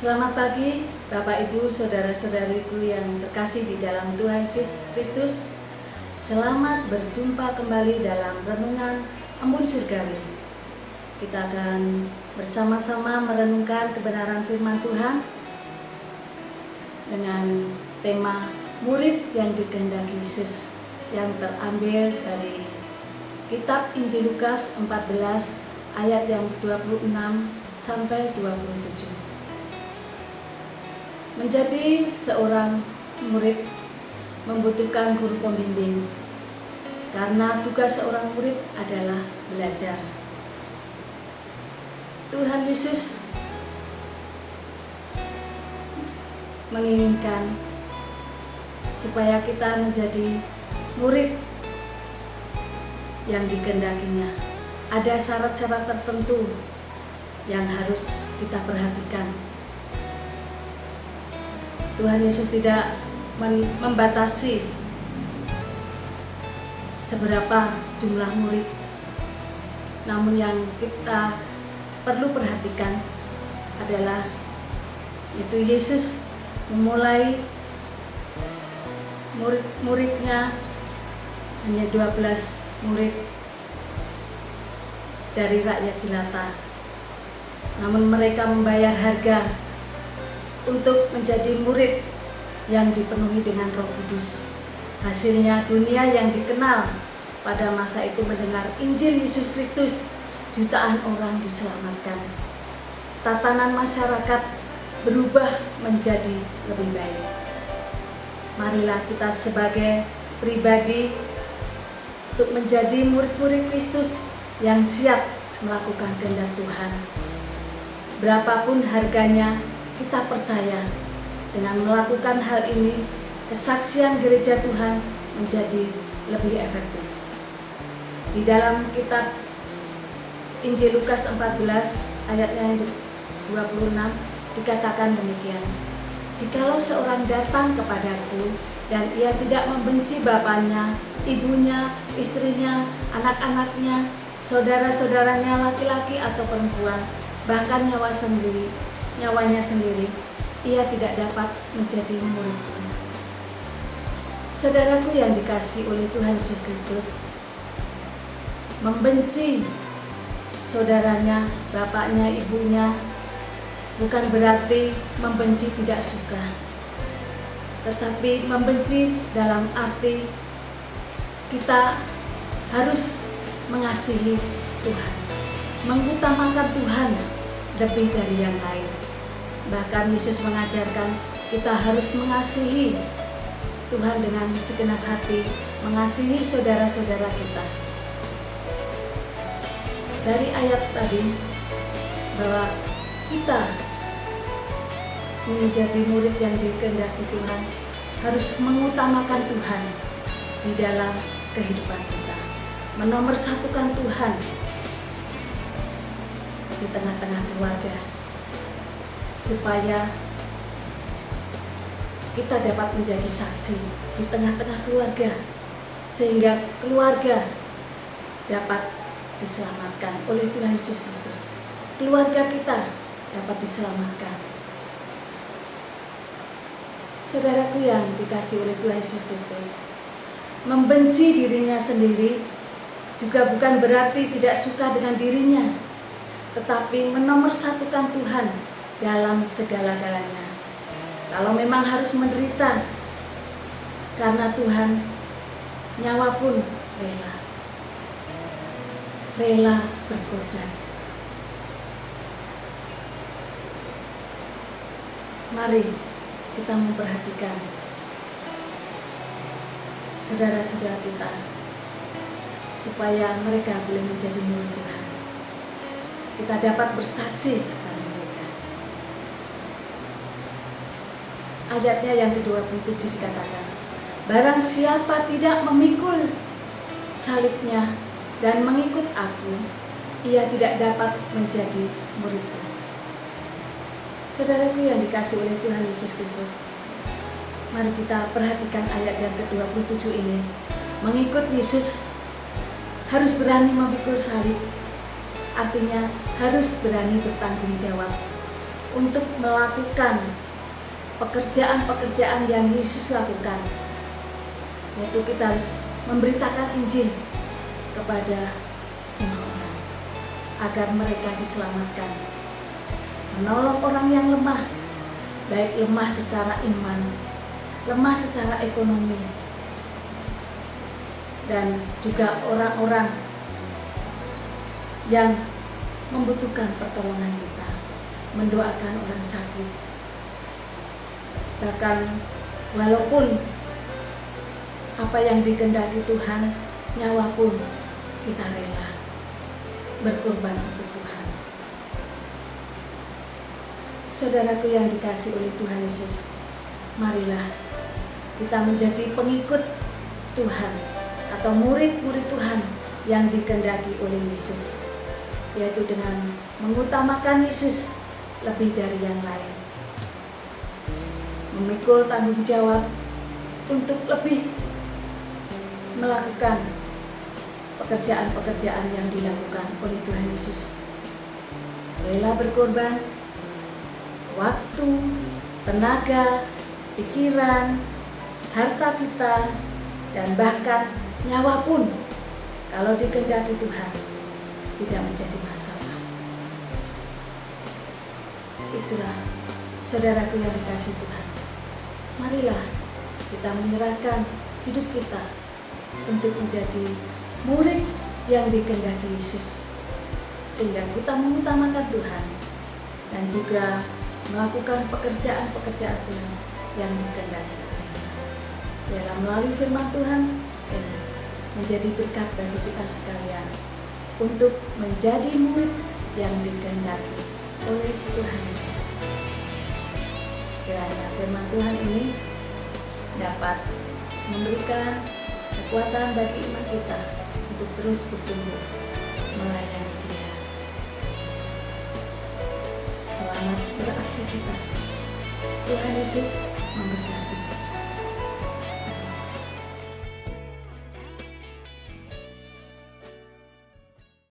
Selamat pagi Bapak Ibu Saudara-saudariku yang terkasih di dalam Tuhan Yesus Kristus. Selamat berjumpa kembali dalam Renungan Embun Surgawi. Kita akan bersama-sama merenungkan kebenaran firman Tuhan dengan tema murid yang dikehendaki Yesus yang terambil dari kitab Injil Lukas 14 ayat yang 26 sampai 27. Menjadi seorang murid membutuhkan guru pembimbing, karena tugas seorang murid adalah belajar. Tuhan Yesus menginginkan supaya kita menjadi murid yang dikehendakinya. Ada syarat-syarat tertentu yang harus kita perhatikan. Tuhan Yesus tidak membatasi seberapa jumlah murid. Namun yang kita perlu perhatikan adalah itu Yesus memulai murid-muridnya hanya 12 murid dari rakyat jelata. Namun mereka membayar harga untuk menjadi murid yang dipenuhi dengan Roh Kudus. Hasilnya dunia yang dikenal pada masa itu mendengar Injil Yesus Kristus, jutaan orang diselamatkan. Tatanan masyarakat berubah menjadi lebih baik. Marilah kita sebagai pribadi untuk menjadi murid-murid Kristus yang siap melakukan kehendak Tuhan. Berapapun harganya, kita percaya dengan melakukan hal ini, kesaksian gereja Tuhan menjadi lebih efektif. Di dalam kitab Injil Lukas 14 ayatnya yang 26 dikatakan demikian. Jikalau seorang datang kepadaku dan ia tidak membenci bapaknya, ibunya, istrinya, anak-anaknya, saudara-saudaranya laki-laki atau perempuan, bahkan nyawanya sendiri, ia tidak dapat menjadi muridku. Saudaraku yang dikasihi oleh Tuhan Yesus Kristus, membenci saudaranya, bapaknya, ibunya, bukan berarti membenci tidak suka, tetapi membenci dalam arti kita harus mengasihi Tuhan, mengutamakan Tuhan lebih dari yang lain. Bahkan Yesus mengajarkan kita harus mengasihi Tuhan dengan segenap hati, mengasihi saudara-saudara kita. Dari ayat tadi bahwa kita menjadi murid yang dikehendaki Tuhan harus mengutamakan Tuhan di dalam kehidupan kita, menomorsatukan Tuhan di tengah-tengah keluarga, supaya kita dapat menjadi saksi di tengah-tengah keluarga, sehingga keluarga dapat diselamatkan oleh Tuhan Yesus Kristus. Keluarga kita dapat diselamatkan. Saudaraku yang dikasihi oleh Tuhan Yesus Kristus, membenci dirinya sendiri juga bukan berarti tidak suka dengan dirinya, tetapi menomorsatukan Tuhan dalam segala-galanya. Kalau memang harus menderita karena Tuhan, nyawa pun rela berkorban. Mari kita memperhatikan saudara-saudara kita supaya mereka boleh menjadi murid Tuhan. Kita dapat bersaksi kepada mereka. Ayatnya yang ke-27 dikatakan, barang siapa tidak memikul salibnya dan mengikut aku, ia tidak dapat menjadi muridku. Saudaraku yang dikasihi oleh Tuhan Yesus Kristus, mari kita perhatikan ayat yang ke-27 ini. Mengikut Yesus harus berani memikul salib, artinya harus berani bertanggung jawab untuk melakukan pekerjaan-pekerjaan yang Yesus lakukan, yaitu kita harus memberitakan Injil kepada semua orang agar mereka diselamatkan, menolong orang yang lemah, baik lemah secara iman, lemah secara ekonomi, dan juga orang-orang yang membutuhkan pertolongan kita, mendoakan orang sakit. Bahkan walaupun apa yang dikehendaki Tuhan, nyawa pun kita rela berkorban untuk Tuhan. Saudaraku yang dikasihi oleh Tuhan Yesus, marilah kita menjadi pengikut Tuhan atau murid-murid Tuhan yang dikehendaki oleh Yesus, yaitu dengan mengutamakan Yesus lebih dari yang lain, memikul tanggung jawab untuk lebih melakukan pekerjaan-pekerjaan yang dilakukan oleh Tuhan Yesus, rela berkorban waktu, tenaga, pikiran, harta kita, dan bahkan nyawa pun kalau dikehendaki Tuhan tidak menjadi masalah. Itulah saudaraku yang dikasihi Tuhan, marilah kita menyerahkan hidup kita untuk menjadi murid yang dikehendaki Yesus, sehingga kita mengutamakan Tuhan dan juga melakukan pekerjaan-pekerjaan Tuhan yang dikehendaki oleh-Nya. Dalam melalui firman Tuhan ini menjadi berkat bagi kita sekalian untuk menjadi murid yang dikehendaki oleh Tuhan Yesus. Kiranya firman Tuhan ini dapat memberikan kekuatan bagi iman kita untuk terus bertumbuh melayani Dia. Selamat beraktivitas. Tuhan Yesus memberkati.